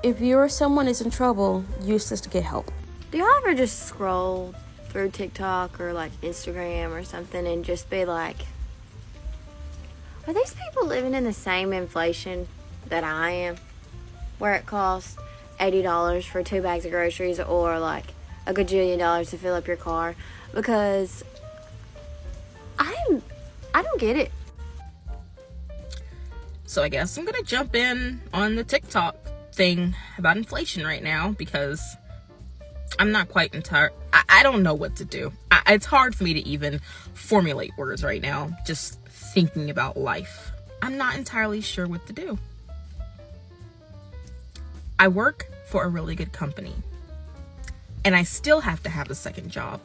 if you or someone is in trouble, use this to get help. Do y'all ever just scroll through TikTok or like Instagram or something and just be like, are these people living in the same inflation that I am? Where it costs $80 for 2 bags of groceries or like a gajillion dollars to fill up your car? Because I don't get it. So I guess I'm gonna jump in on the TikTok thing about inflation right now because I'm not quite entire. I don't know what to do. It's hard for me to even formulate words right now, just thinking about life. I'm not entirely sure what to do. I work for a really good company, and I still have to have a second job.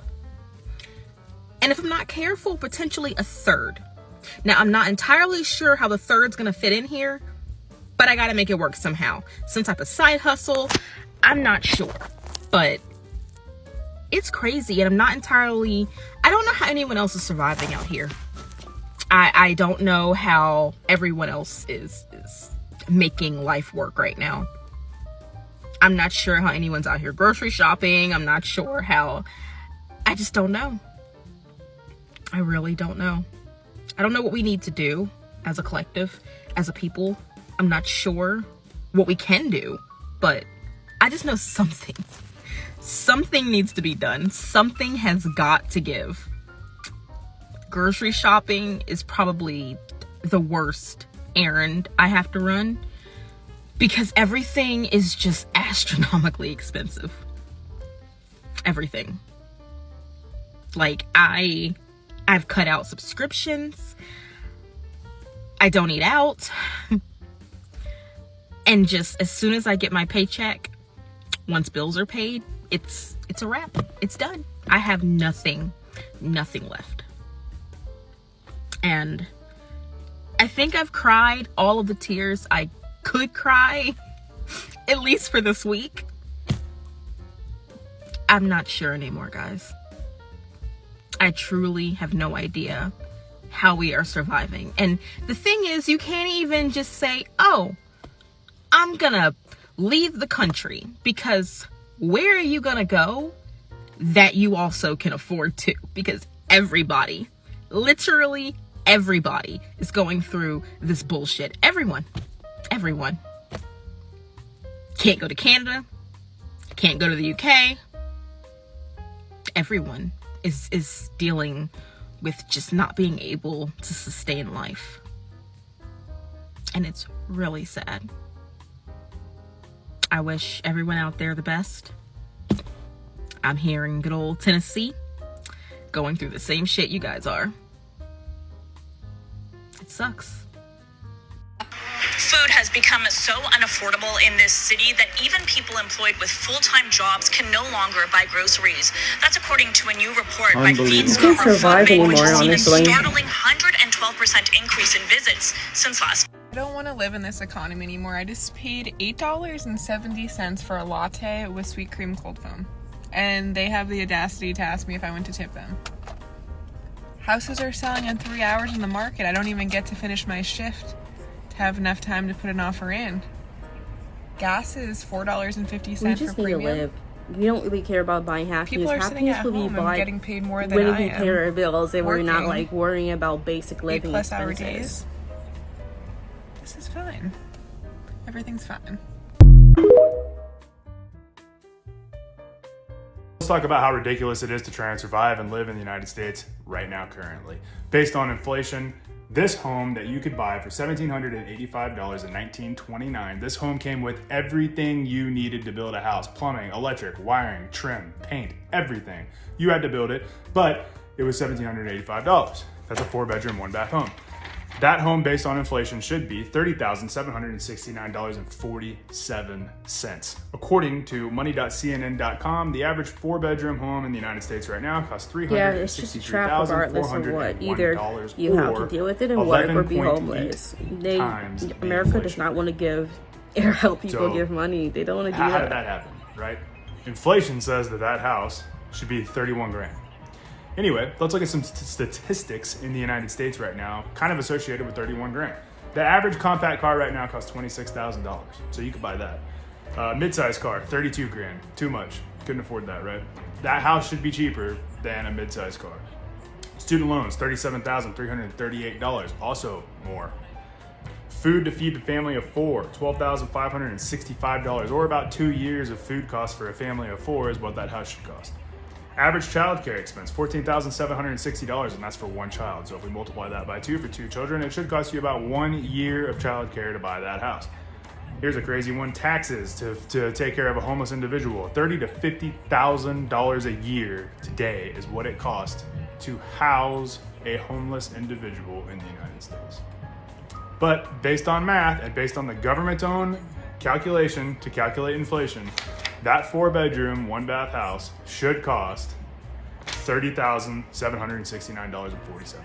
And if I'm not careful, potentially a third. Now, I'm not entirely sure how the third's gonna fit in here, but I gotta make it work somehow. Some type of side hustle, I'm not sure. But it's crazy, and I'm not entirely, I don't know how anyone else is surviving out here. I don't know how everyone else is making life work right now. I'm not sure how anyone's out here grocery shopping. I'm not sure how, I just don't know. I really don't know. I don't know what we need to do as a collective, as a people. I'm not sure what we can do, but I just know something. Something needs to be done. Something has got to give. Grocery shopping is probably the worst errand I have to run because everything is just astronomically expensive. Everything. Like, I've cut out subscriptions. I don't eat out. And just as soon as I get my paycheck, once bills are paid, it's a wrap. It's done. I have nothing left. And I think I've cried all of the tears I could cry, at least for this week. I'm not sure anymore, guys. I truly have no idea how we are surviving. And the thing is, you can't even just say, oh, I'm gonna leave the country, because where are you gonna go that you also can afford to? Because everybody, literally everybody, is going through this bullshit. Everyone. Can't go to Canada, can't go to the UK. Everyone is dealing with just not being able to sustain life. And it's really sad. I wish everyone out there the best. I'm here in good old Tennessee, going through the same shit you guys are. It sucks. Food has become so unaffordable in this city that even people employed with full-time jobs can no longer buy groceries. That's according to a new report by Feedstore, which has seen a startling 112% increase in visits since last. I don't want to live in this economy anymore. I just paid $8.70 for a latte with sweet cream cold foam. And they have the audacity to ask me if I went to tip them. Houses are selling in 3 hours in the market. I don't even get to finish my shift to have enough time to put an offer in. Gas is $4.50 We just for need to premium. live. We don't really care about buying People are sitting at home and getting paid more than when I we pay am. our bills and we're not working like worrying about basic living 8+ hour expenses. days. This is fine. Everything's fine. Let's talk about how ridiculous it is to try and survive and live in the United States right now currently. Based on inflation, this home that you could buy for $1,785 in 1929, this home came with everything you needed to build a house: plumbing, electric, wiring, trim, paint, everything. You had to build it, but it was $1,785. That's a 4-bedroom, 1-bath home. That home, based on inflation, should be $30,769.47. According to money.cnn.com, the average 4-bedroom home in the United States right now costs $363,401. Yeah, it's just a trap regardless of what. Either you have to deal with it and work or be homeless. America does not want to help people give money. They don't want to do that. How did that happen, right? Inflation says that house should be 31 grand. Anyway, let's look at some statistics in the United States right now, kind of associated with 31 grand. The average compact car right now costs $26,000, so you could buy that. Mid-size car, 32 grand. Too much. Couldn't afford that, right? That house should be cheaper than a mid-size car. Student loans, $37,338. Also more. Food to feed a family of 4, $12,565, or about 2 years of food costs for a family of 4 is what that house should cost. Average childcare expense, $14,760, and that's for one child. So if we multiply that by 2 for 2 children, it should cost you about 1 year of childcare to buy that house. Here's a crazy one, taxes to take care of a homeless individual. $30,000 to $50,000 a year today is what it costs to house a homeless individual in the United States. But based on math and based on the government's own calculation to calculate inflation, that 4-bedroom, 1-bath house should cost $30,769.47.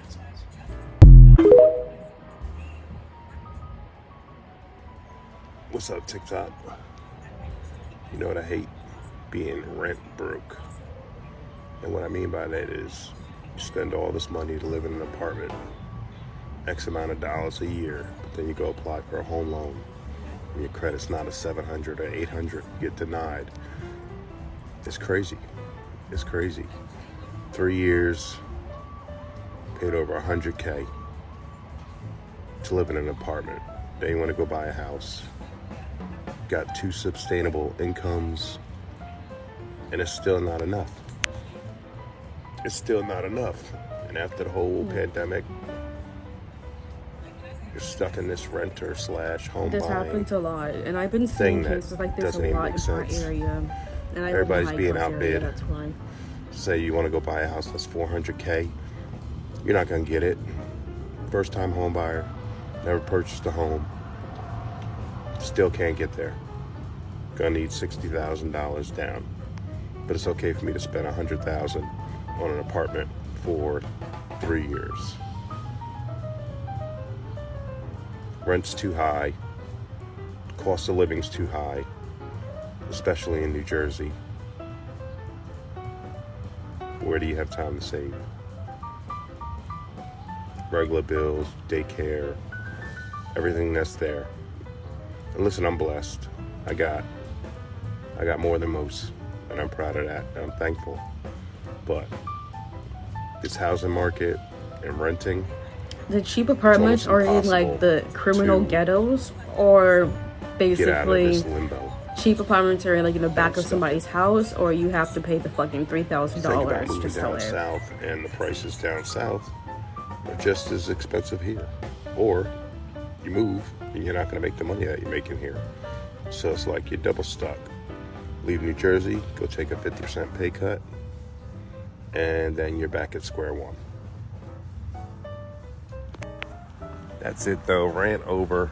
What's up, TikTok? You know what I hate? Being rent broke. And what I mean by that is you spend all this money to live in an apartment, X amount of dollars a year, but then you go apply for a home loan and your credit's not a 700 or 800, you get denied. It's crazy. It's crazy. 3 years, paid over $100K to live in an apartment. Then you want to go buy a house. Got 2 sustainable incomes, and it's still not enough. It's still not enough. And after the whole pandemic, you're stuck in this renter / home This buying happens a lot, and I've been seeing cases like this a lot in my area. And I live in Everybody's a being high-class area, outbid. that's why. Say you want to go buy a house that's $400K, you're not going to get it. First time home buyer, never purchased a home, still can't get there. Gonna need $60,000 down. But it's okay for me to spend $100,000 on an apartment for 3 years. Rent's too high, cost of living's too high, especially in New Jersey. Where do you have time to save? Regular bills, daycare, everything that's there. And listen, I'm blessed. I got more than most, and I'm proud of that, and I'm thankful. But this housing market and renting, The cheap apartments are in like the criminal ghettos, or get out of basically this limbo. cheap apartments are like in the back of somebody's house, or you have to pay the fucking Think about $3,000 moving just to down live. south, and the prices down south are just as expensive here. Or you move, and you're not going to make the money that you're making here. So it's like you're double stuck. Leave New Jersey, go take a 50% pay cut, and then you're back at square one. That's it though, rant over.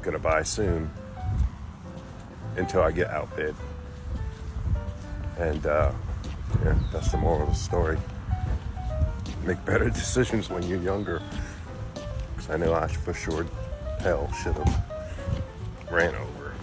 Gonna buy soon until I get outbid. And yeah, that's the moral of the story. Make better decisions when you're younger. Because I know I for sure hell should have ran over.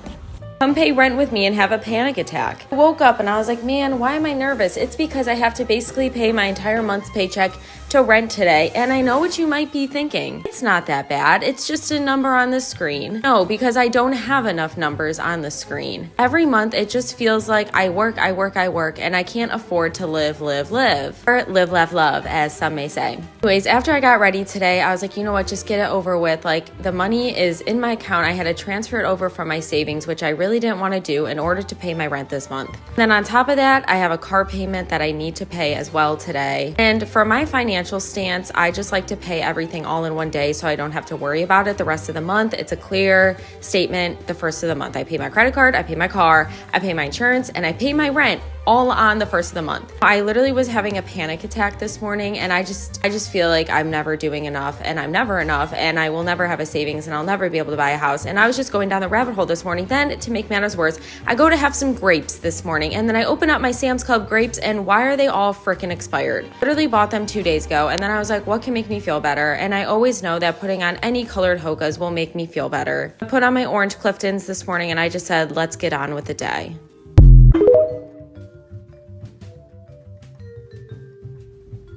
Come pay rent with me and have a panic attack. I woke up and I was like, man, why am I nervous? It's because I have to basically pay my entire month's paycheck to rent today. And I know what you might be thinking. It's not that bad. It's just a number on the screen. No, because I don't have enough numbers on the screen. Every month, it just feels like I work, and I can't afford to live. Or live, laugh, love, as some may say. Anyways, after I got ready today, I was like, you know what, just get it over with. Like, the money is in my account. I had to transfer it over from my savings, which I really didn't want to do in order to pay my rent this month. And then on top of that, I have a car payment that I need to pay as well today. And for my financial stance, I just like to pay everything all in one day so I don't have to worry about it the rest of the month. It's a clear statement the first of the month. I pay my credit card, I pay my car, I pay my insurance, and I pay my rent all on the first of the month. I literally was having a panic attack this morning, and I just feel like I'm never doing enough, and I'm never enough, and I will never have a savings, and I'll never be able to buy a house. And I was just going down the rabbit hole this morning. Then, to make matters worse, I go to have some grapes this morning, and then I open up my Sam's Club grapes, and why are they all freaking expired? Literally bought them 2 days ago, and then I was like, what can make me feel better? And I always know that putting on any colored Hokas will make me feel better. I put on my orange Cliftons this morning, and I just said, let's get on with the day.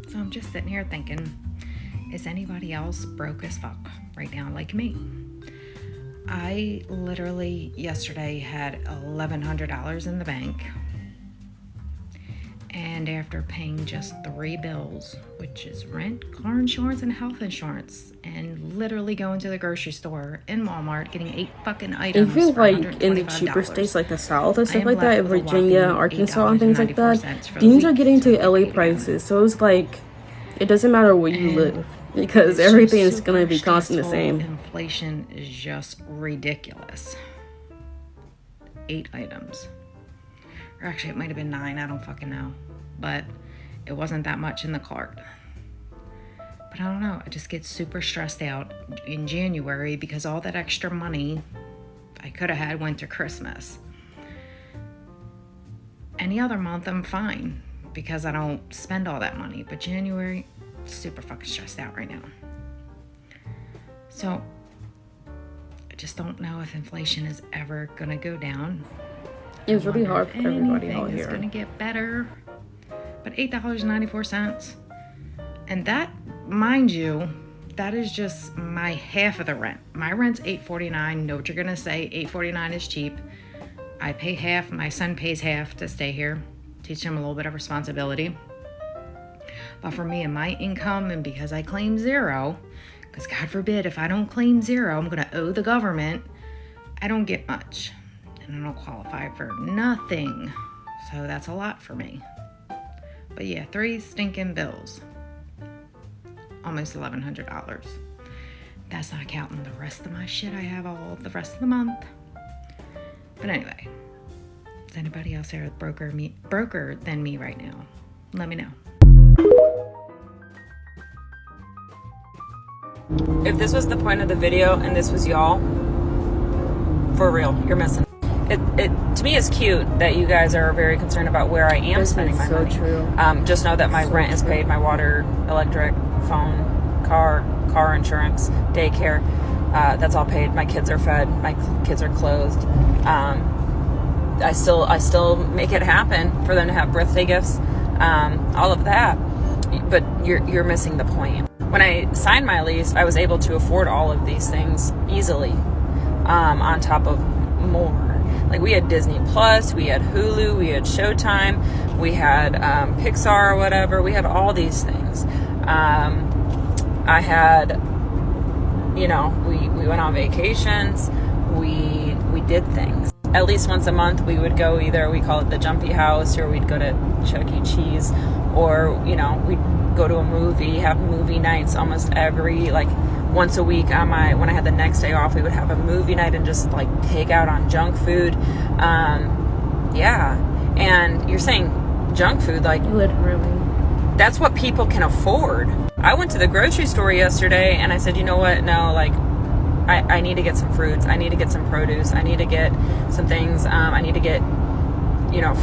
So I'm just sitting here thinking, is anybody else broke as fuck right now like me? I literally yesterday had $1,100 in the bank. And after paying just 3 bills, which is rent, car insurance, and health insurance, and literally going to the grocery store in Walmart, getting 8 fucking items Even for like in the cheaper states like the South and stuff like that, in Virginia, Arkansas, and things like that, things are getting to LA prices. So it's like, it doesn't matter where you live, because everything is going to be constant the same. Inflation is just ridiculous. 8 items. Or actually, it might have been 9, I don't fucking know. But it wasn't that much in the cart. But I don't know, I just get super stressed out in January because all that extra money I could have had went to Christmas. Any other month, I'm fine because I don't spend all that money. But January, super fucking stressed out right now. So, I just don't know if inflation is ever gonna go down. It's really hard for everybody out It's here. going to get better. But $8.94. And that, mind you, that is just my half of the rent. My rent's $8.49. Know what you're going to say. $8.49 is cheap. I pay half. My son pays half to stay here. Teach him a little bit of responsibility. But for me and my income, and because I claim 0, because God forbid if I don't claim 0, I'm going to owe the government, I don't get much. And I don't qualify for nothing. So that's a lot for me. But yeah, 3 stinking bills. Almost $1,100. That's not counting the rest of my shit I have all the rest of the month. But anyway, is anybody else there broker than me right now? Let me know. If this was the point of the video and this was y'all, for real, you're missing. It to me is cute that you guys are very concerned about where I am spending my money. True. Just know that my rent is paid, my water, electric, phone, car insurance, daycare, that's all paid. My kids are fed, my kids are clothed. I still make it happen for them to have birthday gifts, all of that. But you're missing the point. When I signed my lease, I was able to afford all of these things easily, on top of more. Like, we had Disney Plus, we had Hulu, we had Showtime, we had Pixar or whatever. We had all these things. I had, we went on vacations. We did things. At least once a month, we would go either, we call it the Jumpy House, or we'd go to Chuck E. Cheese, or, we'd go to a movie, have movie nights almost every, once a week when I had the next day off, we would have a movie night and just take out on junk food. Yeah. And you're saying junk food, literally. That's what people can afford. I went to the grocery store yesterday and I said, you know what? No, I need to get some fruits. I need to get some produce. I need to get some things. I need to get,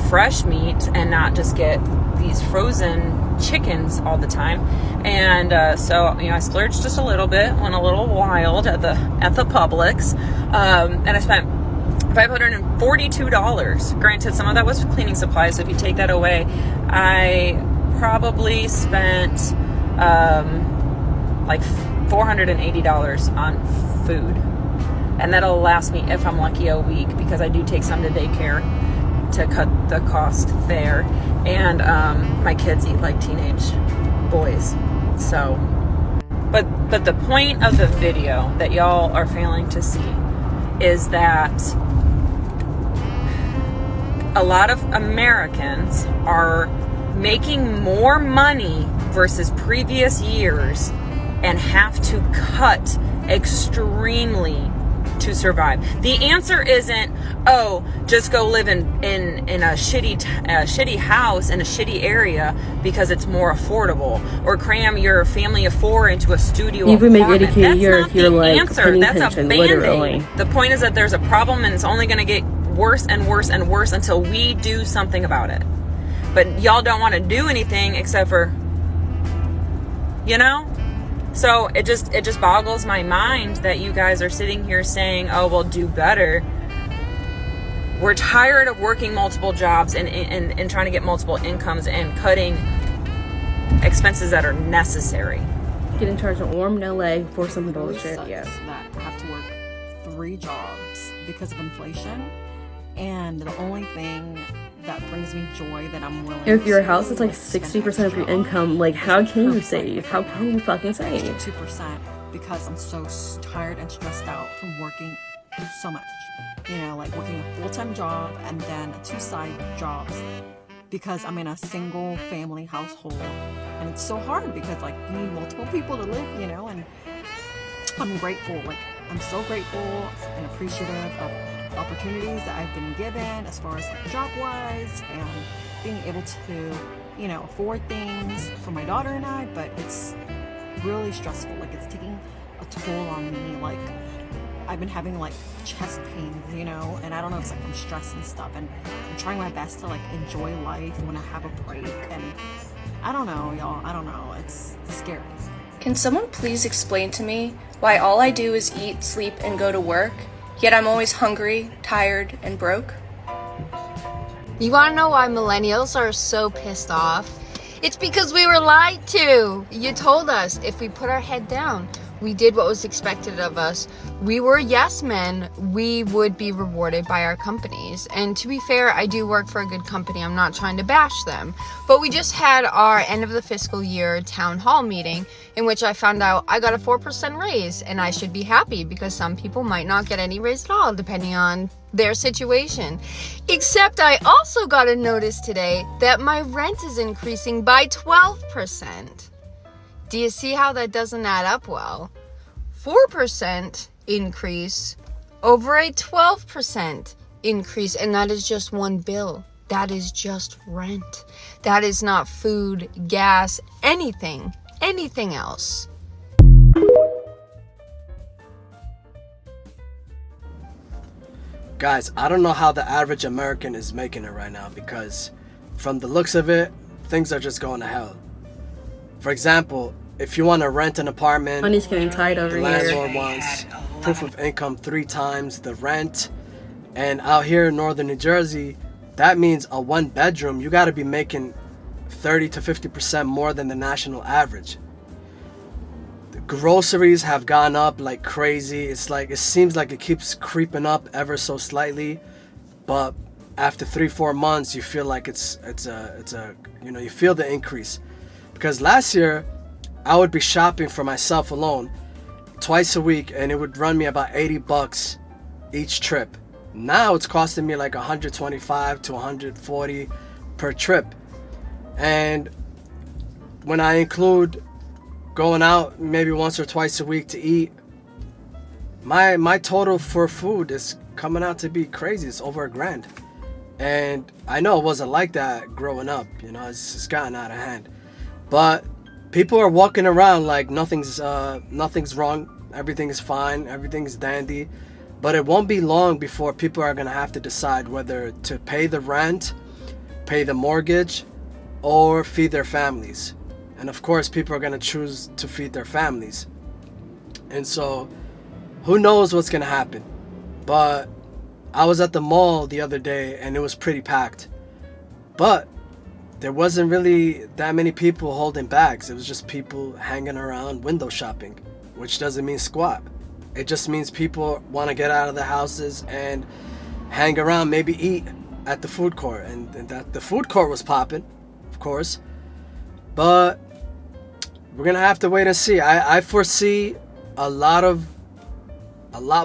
fresh meat and not just get these frozen chickens all the time. And so I splurged just a little bit, went a little wild at the Publix, and I spent $542. Granted, some of that was cleaning supplies, so if you take that away, I probably spent $480 on food, and that'll last me, if I'm lucky, a week, because I do take some to daycare to cut the cost there. And my kids eat like teenage boys. So, but the point of the video that y'all are failing to see is that a lot of Americans are making more money versus previous years and have to cut extremely to survive. The answer isn't, just go live in a shitty house in a shitty area because it's more affordable, or cram your family of 4 into a studio Even apartment. make educated That's not the like answer. That's pension, a band-aid. literally. The point is that there's a problem and it's only going to get worse and worse and worse until we do something about it. But y'all don't want to do anything except for, So it just boggles my mind that you guys are sitting here saying, oh, well, do better. We're tired of working multiple jobs and trying to get multiple incomes and cutting expenses that are necessary. Getting charged an arm and a leg for some bullshit, yes. That have to work 3 jobs because of inflation, and the only thing that brings me joy that I'm willing If your to, house is like 60% of your income, like how can you save? How can you fucking save? 2% because I'm so tired and stressed out from working so much. You know, like working a full-time job and then 2 side jobs because I'm in a single family household, and it's so hard because like you need multiple people to live, you know. And I'm grateful, like I'm so grateful and appreciative of opportunities that I've been given as far as like job-wise and being able to, you know, afford things for my daughter and I. But it's really stressful, like it's taking a toll on me. Like I've been having like chest pains, you know, and I don't know, it's like I'm stressed and stuff, and I'm trying my best to like enjoy life when I have a break. And I don't know, y'all, I don't know, it's scary. Can someone please explain to me why all I do is eat, sleep, and go to work, yet I'm always hungry, tired, and broke? You want to know why millennials are so pissed off? It's because we were lied to. You told us if we put our head down, we did what was expected of us, we were yes men, we would be rewarded by our companies. And to be fair, I do work for a good company. I'm not trying to bash them. But we just had our end of the fiscal year town hall meeting in which I found out I got a 4% raise, and I should be happy because some people might not get any raise at all depending on their situation. Except I also got a notice today that my rent is increasing by 12%. Do you see how that doesn't add up well? 4% increase over a 12% increase, and that is just one bill. That is just rent. That is not food, gas, anything else. Guys, I don't know how the average American is making it right now, because from the looks of it, things are just going to hell. For example, if you want to rent an apartment, money's getting tight over the landlord wants proof of income 3 times the rent. And out here in northern New Jersey, that means a 1-bedroom, you got to be making 30 to 50% more than the national average. The groceries have gone up like crazy. It's like, it seems like it keeps creeping up ever so slightly, but after 3-4 months, you feel like it's a you know, you feel the increase. Because last year, I would be shopping for myself alone twice a week, and it would run me about $80 each trip. Now it's costing me like $125 to $140 per trip. And when I include going out maybe once or twice a week to eat, my total for food is coming out to be crazy. It's over $1,000. And I know it wasn't like that growing up, you know, it's gotten out of hand. But people are walking around like nothing's wrong, everything is fine, everything's dandy. But it won't be long before people are gonna have to decide whether to pay the rent, pay the mortgage, or feed their families. And of course, people are gonna choose to feed their families. And so, who knows what's gonna happen? But I was at the mall the other day and it was pretty packed. But there wasn't really that many people holding bags. It was just people hanging around window shopping, which doesn't mean squat. It just means people want to get out of their houses and hang around, maybe eat at the food court. And that the food court was popping, of course. But we're going to have to wait and see. I foresee a lot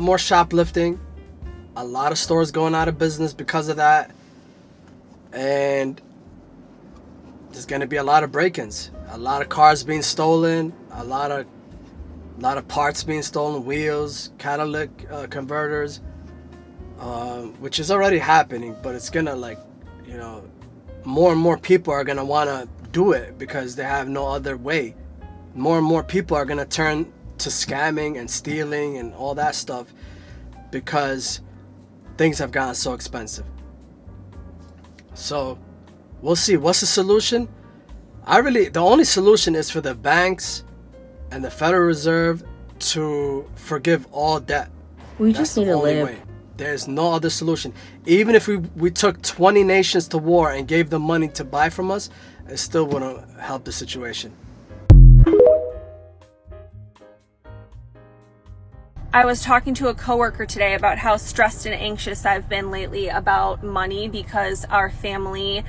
more shoplifting, a lot of stores going out of business because of that. And there's going to be a lot of break-ins, a lot of cars being stolen, a lot of parts being stolen, wheels, catalytic converters, which is already happening, but it's gonna, like, you know, more and more people are gonna want to do it because they have no other way. More and more people are gonna turn to scamming and stealing and all that stuff because things have gotten so expensive. So we'll see. What's the solution? The only solution is for the banks and the Federal Reserve to forgive all debt. We just need to live. Way. There's no other solution. Even if we took 20 nations to war and gave them money to buy from us, it still wouldn't help the situation. I was talking to a coworker today about how stressed and anxious I've been lately about money because our family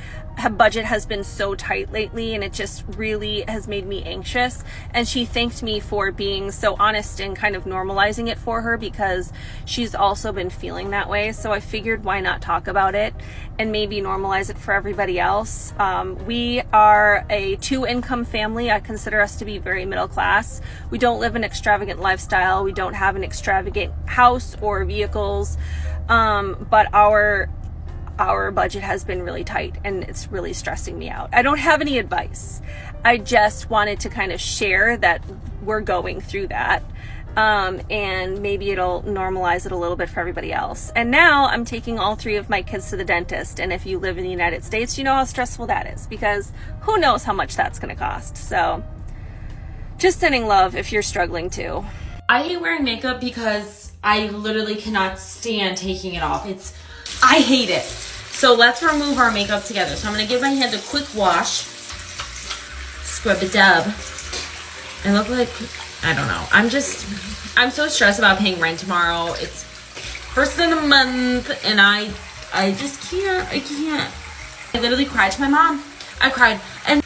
budget has been so tight lately, and it just really has made me anxious. And she thanked me for being so honest and kind of normalizing it for her, because she's also been feeling that way. So I figured, why not talk about it and maybe normalize it for everybody else. We are a 2-income family. I consider us to be very middle class. We don't live an extravagant lifestyle. We don't have an extravagant house or vehicles, but our budget has been really tight, and it's really stressing me out. I don't have any advice. I just wanted to kind of share that we're going through that, and maybe it'll normalize it a little bit for everybody else. And now I'm taking all 3 of my kids to the dentist, and if you live in the United States, you know how stressful that is, because who knows how much that's going to cost. So just sending love if you're struggling too. I hate wearing makeup because I literally cannot stand taking it off. I hate it. So let's remove our makeup together. So I'm going to give my hands a quick wash. Scrub-a-dub. I look like, I don't know. I'm so stressed about paying rent tomorrow. It's first of the month, and I just can't. I can't. I literally cried to my mom. I cried, and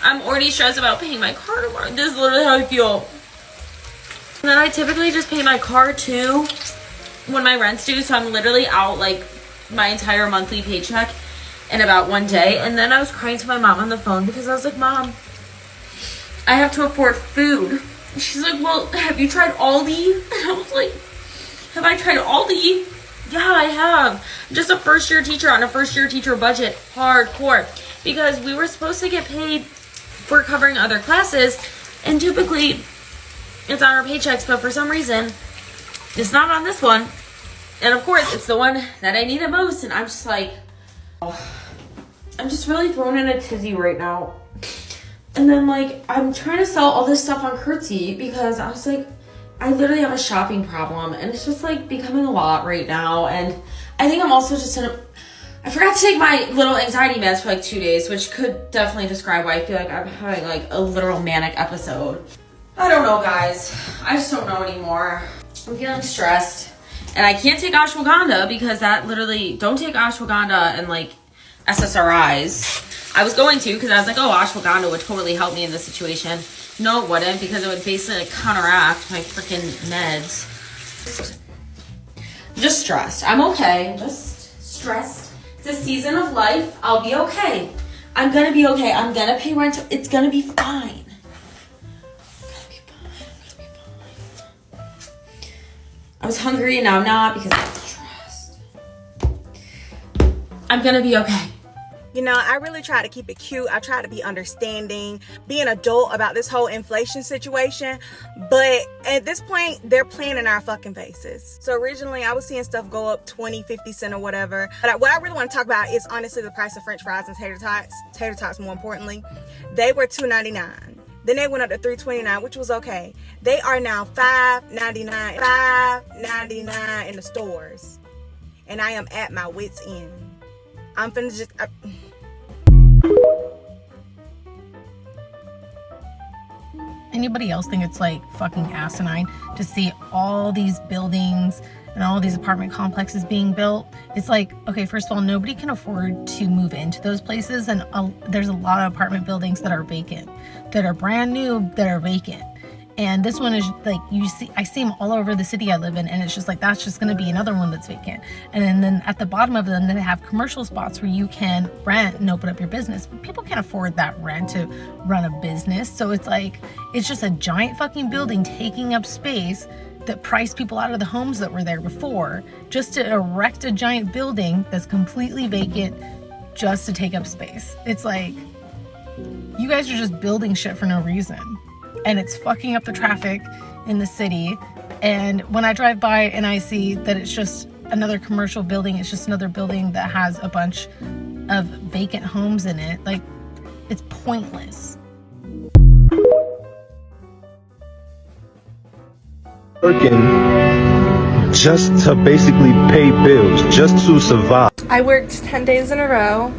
I'm already stressed about paying my car tomorrow. This is literally how I feel. And then I typically just pay my car too when my rent's due, so I'm literally out like my entire monthly paycheck in about one day. And then I was crying to my mom on the phone because I was like, Mom, I have to afford food. And she's like, well, have you tried Aldi? And I was like, have I tried Aldi? Yeah, I have. I'm just a first-year teacher on a first-year teacher budget, hardcore, because we were supposed to get paid for covering other classes, and typically it's on our paychecks, but for some reason it's not on this one. And of course, it's the one that I need the most. And I'm just like, I'm just really thrown in a tizzy right now. And then like, I'm trying to sell all this stuff on Curtsy because I was like, I literally have a shopping problem, and it's just like becoming a lot right now. And I think I'm also just I forgot to take my little anxiety meds for like 2 days, which could definitely describe why I feel like I'm having like a literal manic episode. I don't know, guys. I just don't know anymore. I'm feeling stressed. And I can't take ashwagandha because that literally, don't take ashwagandha and like SSRIs. I was going to because I was like, oh, ashwagandha would totally help me in this situation. No, it wouldn't, because it would basically counteract my freaking meds. Just stressed. I'm okay. Just stressed. It's a season of life. I'll be okay. I'm gonna be okay. I'm gonna pay rent. It's gonna be fine. I was hungry and now I'm not because I'm stressed. I'm gonna be okay. You know, I really try to keep it cute. I try to be understanding, be an adult about this whole inflation situation. But at this point, they're playing in our fucking faces. So originally, I was seeing stuff go up 20, 50 cents or whatever. But what I really want to talk about is honestly the price of French fries and tater tots. Tater tots, more importantly. They were $2.99. Then they went up to $3.29, which was okay. They are now $5.99, $5.99 in the stores. And I am at my wit's end. I'm finna just... Anybody else think it's like fucking asinine to see all these buildings and all these apartment complexes being built? It's like, okay, first of all, nobody can afford to move into those places, and there's a lot of apartment buildings that are vacant, that are brand new, that are vacant. And this one is like, I see them all over the city I live in, and it's just like, that's just going to be another one that's vacant. And then at the bottom of them, they have commercial spots where you can rent and open up your business. But people can't afford that rent to run a business. So it's like, it's just a giant fucking building taking up space that priced people out of the homes that were there before, just to erect a giant building that's completely vacant just to take up space. It's like, you guys are just building shit for no reason. And it's fucking up the traffic in the city. And when I drive by and I see that it's just another commercial building, it's just another building that has a bunch of vacant homes in it, like, it's pointless. Working just to basically pay bills, just to survive. I worked 10 days in a row,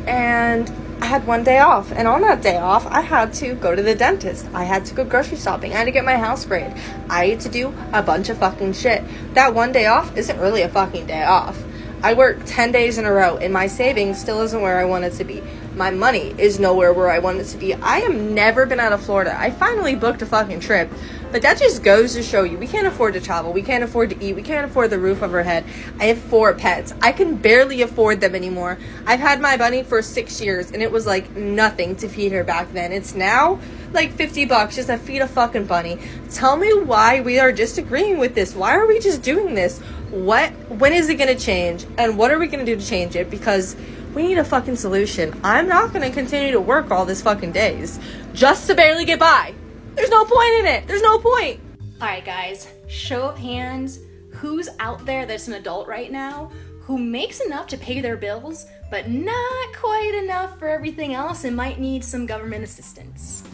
and I had one day off, and on that day off, I had to go to the dentist. I had to go grocery shopping. I had to get my house sprayed. I had to do a bunch of fucking shit. That one day off isn't really a fucking day off. I worked 10 days in a row, and my savings still isn't where I want it to be. My money is nowhere where I want it to be. I have never been out of Florida. I finally booked a fucking trip. But that just goes to show you, we can't afford to travel. We can't afford to eat. We can't afford the roof over our head. I have 4 pets. I can barely afford them anymore. I've had my bunny for 6 years, and it was like nothing to feed her back then. It's now like $50 just to feed a fucking bunny. Tell me why we are disagreeing with this. Why are we just doing this? When is it going to change? And what are we going to do to change it? Because we need a fucking solution. I'm not going to continue to work all this fucking days just to barely get by. There's no point in it. There's no point. All right, guys, show of hands. Who's out there that's an adult right now who makes enough to pay their bills, but not quite enough for everything else and might need some government assistance?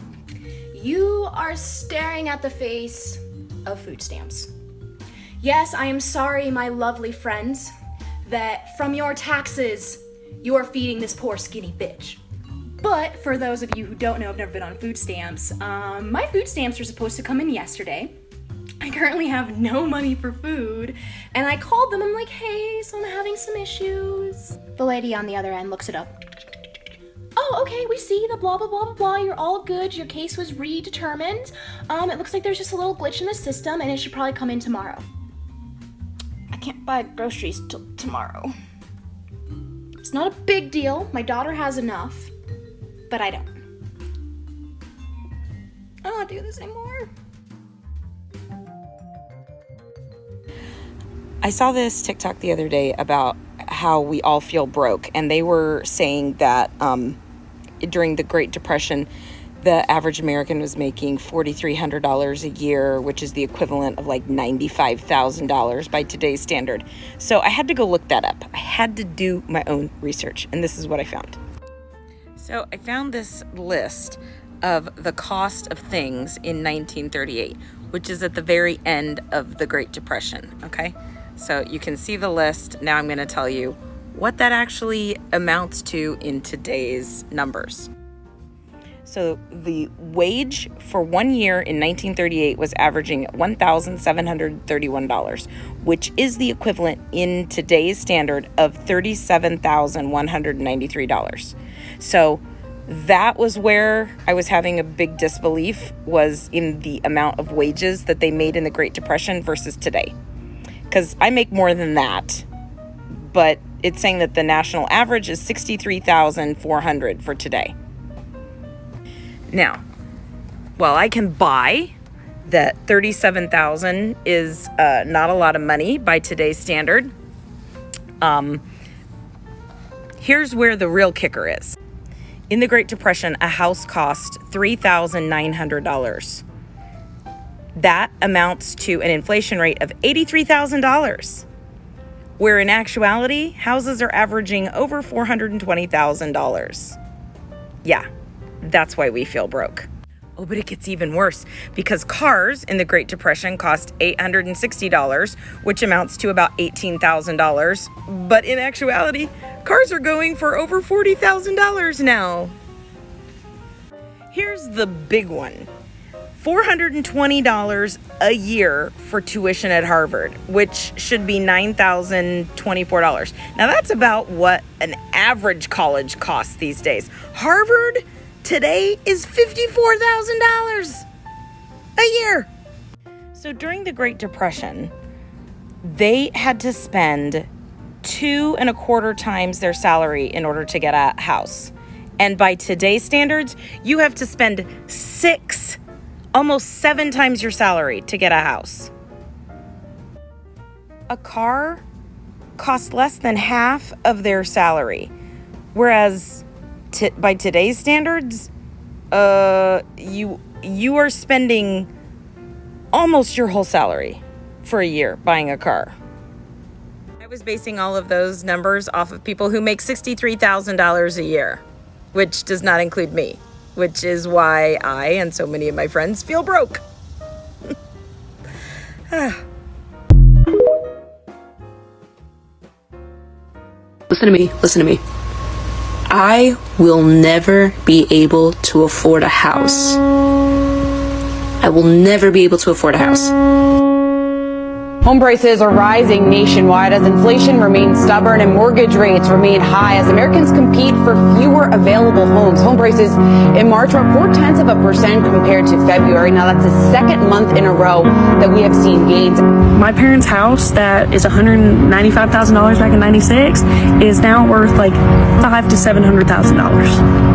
You are staring at the face of food stamps. Yes, I am sorry, my lovely friends, that from your taxes, you are feeding this poor skinny bitch. But for those of you who don't know, I've never been on food stamps. My food stamps were supposed to come in yesterday. I currently have no money for food. And I called them, I'm like, hey, so I'm having some issues. The lady on the other end looks it up. Oh, okay, we see the blah, blah, blah, blah, blah. You're all good. Your case was redetermined. It looks like there's just a little glitch in the system and it should probably come in tomorrow. I can't buy groceries till tomorrow. It's not a big deal. My daughter has enough. But I don't. I don't want to do this anymore. I saw this TikTok the other day about how we all feel broke, and they were saying that during the Great Depression, the average American was making $4,300 a year, which is the equivalent of like $95,000 by today's standard. So I had to go look that up. I had to do my own research, and this is what I found. So I found this list of the cost of things in 1938, which is at the very end of the Great Depression, okay? So you can see the list. Now I'm going to tell you what that actually amounts to in today's numbers. So the wage for 1 year in 1938 was averaging $1,731, which is the equivalent in today's standard of $37,193. So that was where I was having a big disbelief, was in the amount of wages that they made in the Great Depression versus today. Because I make more than that, but it's saying that the national average is $63,400 for today. Now, while I can buy that $37,000 is not a lot of money by today's standard, here's where the real kicker is. In the Great Depression, a house cost $3,900. That amounts to an inflation rate of $83,000, where in actuality, houses are averaging over $420,000. Yeah, that's why we feel broke. Oh, but it gets even worse, because cars in the Great Depression cost $860, which amounts to about $18,000. But in actuality, cars are going for over $40,000 now. Here's the big one. $420 a year for tuition at Harvard, which should be $9,024. Now that's about what an average college costs these days. Harvard today is $54,000 a year. So during the Great Depression, they had to spend 2.25 times their salary in order to get a house. And by today's standards, you have to spend almost 7 times your salary to get a house. A car costs less than half of their salary, whereas by today's standards, you are spending almost your whole salary for a year buying a car. I was basing all of those numbers off of people who make $63,000 a year, which does not include me, which is why I and so many of my friends feel broke. Listen to me. I will never be able to afford a house. I will never be able to afford a house. Home prices are rising nationwide as inflation remains stubborn and mortgage rates remain high as Americans compete for fewer available homes. Home prices in March were up 0.4% compared to February. Now that's the second month in a row that we have seen gains. My parents' house that is $195,000 back in '96 is now worth like $500,000 to $700,000.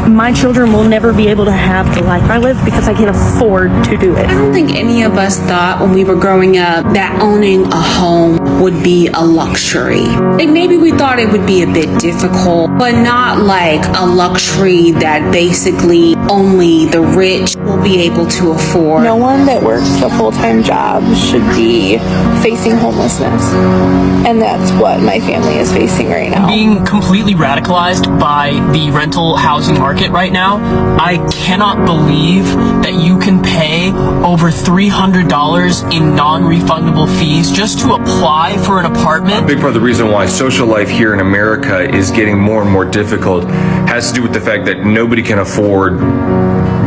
My children will never be able to have the life I live because I can't afford to do it. I don't think any of us thought when we were growing up that owning a home would be a luxury. Like maybe we thought it would be a bit difficult, but not like a luxury that basically only the rich will be able to afford. No one that works a full-time job should be facing homelessness. And that's what my family is facing right now. Being completely radicalized by the rental housing market right now, I cannot believe that you can pay over $300 in non-refundable fees just to apply for an apartment. A big part of the reason why social life here in America is getting more and more difficult has to do with the fact that nobody can afford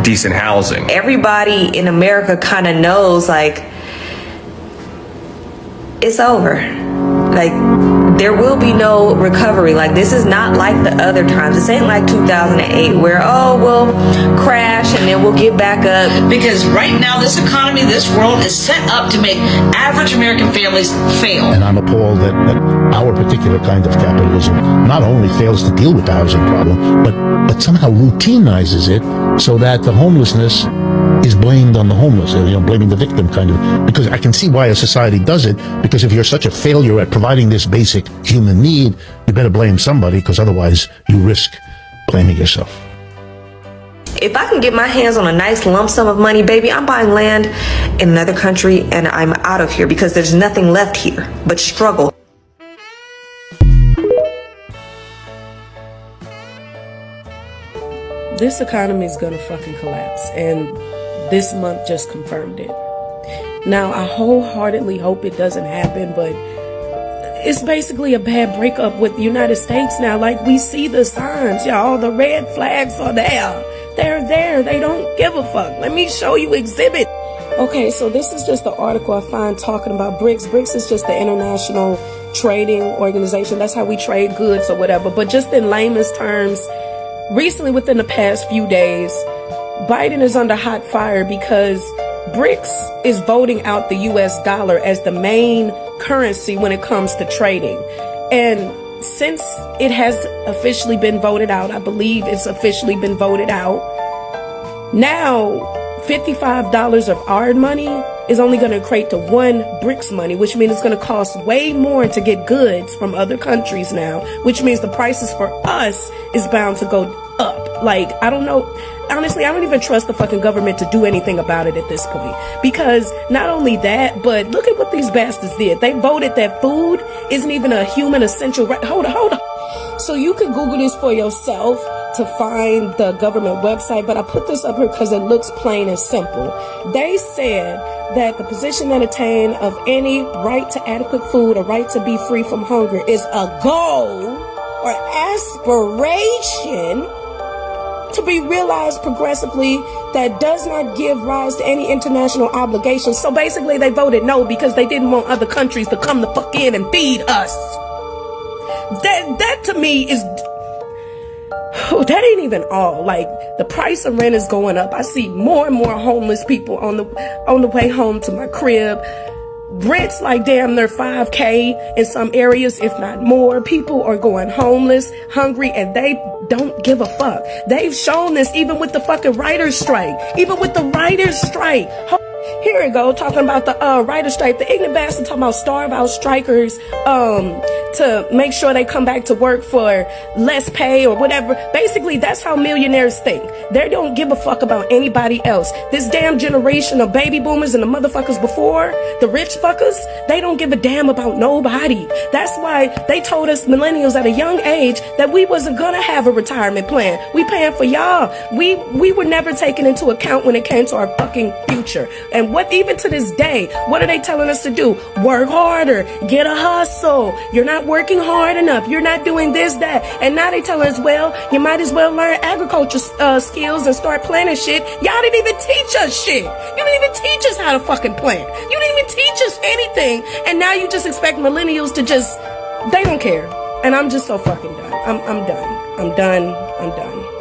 decent housing. Everybody in America kind of knows, like, it's over. Like, there will be no recovery. Like, this is not like the other times. This ain't like 2008 where, oh, we'll crash and then we'll get back up. Because right now, this economy, this world is set up to make average American families fail. And I'm appalled that our particular kind of capitalism not only fails to deal with the housing problem, but somehow routinizes it so that the homelessness is blamed on the homeless, blaming the victim kind of. Because I can see why a society does it, because if you're such a failure at providing this basic human need, you better blame somebody, because otherwise you risk blaming yourself. If I can get my hands on a nice lump sum of money, baby, I'm buying land in another country and I'm out of here because there's nothing left here but struggle. This economy is gonna fucking collapse, and this month just confirmed it. Now, I wholeheartedly hope it doesn't happen, but it's basically a bad breakup with the United States now. Like, we see the signs, y'all. The red flags are there. They're there. They don't give a fuck. Let me show you exhibit. Okay, so this is just the article I find talking about BRICS. BRICS is just the international trading organization. That's how we trade goods or whatever. But just in layman's terms, recently, within the past few days, Biden is under hot fire because BRICS is voting out the US dollar as the main currency when it comes to trading. And since it has officially been voted out, I believe it's officially been voted out, now $55 of our money is only going to equate to one BRICS money, which means it's going to cost way more to get goods from other countries now, which means the prices for us is bound to go up. Like, I don't know. Honestly, I don't even trust the fucking government to do anything about it at this point. Because not only that, but look at what these bastards did. They voted that food isn't even a human essential right. Hold on. So you can Google this for yourself to find the government website, but I put this up here because it looks plain and simple. They said that the position and attain of any right to adequate food or right to be free from hunger is a goal or aspiration to be realized progressively that does not give rise to any international obligations. So basically they voted no because they didn't want other countries to come the fuck in and feed us. That to me is, that ain't even all. Like, the price of rent is going up. I see more and more homeless people on the way home to my crib. Rent's like damn near $5,000 in some areas, if not more. People are going homeless, hungry, and they don't give a fuck. They've shown this even with the fucking writer's strike. Even with the writer's strike. Here we go, talking about the writer's strike. The ignorant bastard talking about starve out strikers to make sure they come back to work for less pay or whatever. Basically, that's how millionaires think. They don't give a fuck about anybody else. This damn generation of baby boomers and the motherfuckers before, the rich fuckers, they don't give a damn about nobody. That's why they told us millennials at a young age that we wasn't gonna have a retirement plan. We paying for y'all. We were never taken into account when it came to our fucking future. And What, even to this day, what are they telling us to do? Work harder, get a hustle. You're not working hard enough. You're not doing this, that. And now they tell us, well, you might as well learn agriculture skills and start planting shit. Y'all didn't even teach us shit. You didn't even teach us how to fucking plant. You didn't even teach us anything. And now you just expect millennials to just, they don't care. And I'm just so fucking done. I'm done. I'm done.